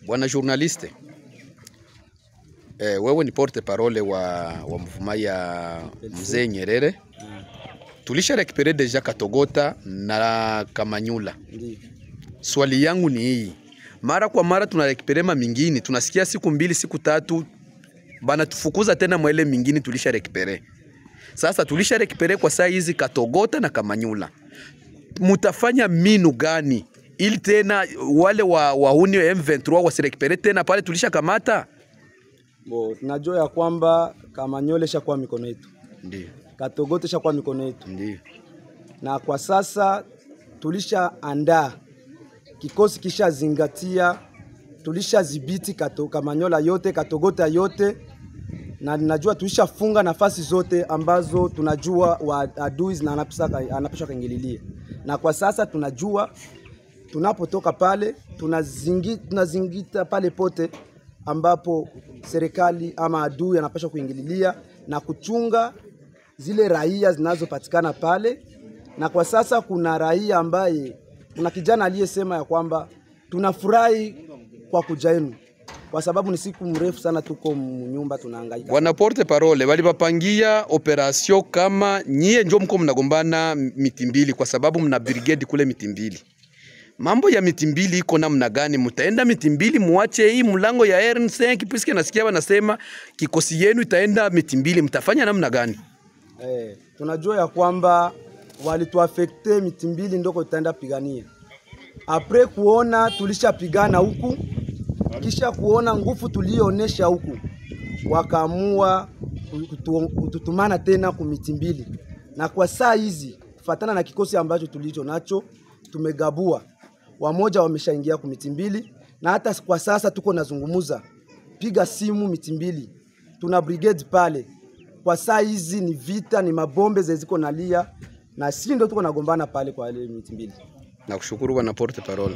Bwana journaliste, wewe ni porte parole wa mvuma ya Mzee Nyerere. Tulisha rekipere deja Katogota na Kamanyula. Swali yangu ni hii. Mara kwa mara tunarekiperema mingine, tunasikia siku 2 siku 3 bana tufukuza tena mwele mingine tulisha rekipere. Sasa tulisha rekipere kwa saa hizi Katogota na Kamanyula. Mutafanya minu gani ili tena wale wahuni M23 wasirekipere tena pale tulisha kamata? Tunajua ya kwamba Kamanyole shakuwa mikono yetu. Ndiyo. Katogota shakuwa mikono yetu. Ndiyo. Na kwa sasa tulisha andaa kikosi kisha zingatia, tulisha zibiti Kamanyola yote, Katogota yote, na najua tulisha funga nafasi zote ambazo tunajua adui na anapisha kaingililia. Na kwa sasa tunajua tunapotoka pale tunazingita pale pote ambapo serikali ama adui anapaswa kuingililia na kuchunga zile raia zinazopatikana pale. Na kwa sasa kuna raia ambaye, kuna kijana aliyesema ya kwamba tunafurahi kwa kuja yenu kwa sababu ni siku mrefu sana tuko nyumba tunahangaika. Bwana porte parole, wali bapangia operation kama nyie njo mko mnagombana Mitimbili kwa sababu mna brigade kule Mitimbili. Mambo ya Mitimbili iko namna gani? Mutaenda Mitimbili muache hii mlango ya RN5 puisque nasikia wanasema kikosi yenu itaenda Mitimbili, mtafanya namna gani? Tunajua ya kwamba walituafekte Mitimbili ndoko tutaenda pigania. Apre kuona tulisha pigana huku, kisha kuona nguvu tulionesha huku, wakaamua kututumana tena kumitimbili. Na kwa saa hizi kufatana na kikosi ambacho tulicho nacho, tumegabua. Wamoja wameshaingia kumitimbili, na hata kwa sasa tuko nazungumuza, piga simu Mitimbili, tuna brigade pale. Kwa saa hizi ni vita, ni mabombe zeziko nalia, na sisi ndio tuko nagombana pale kwa ile Mitimbili. Nakushukuru bwana porte parole.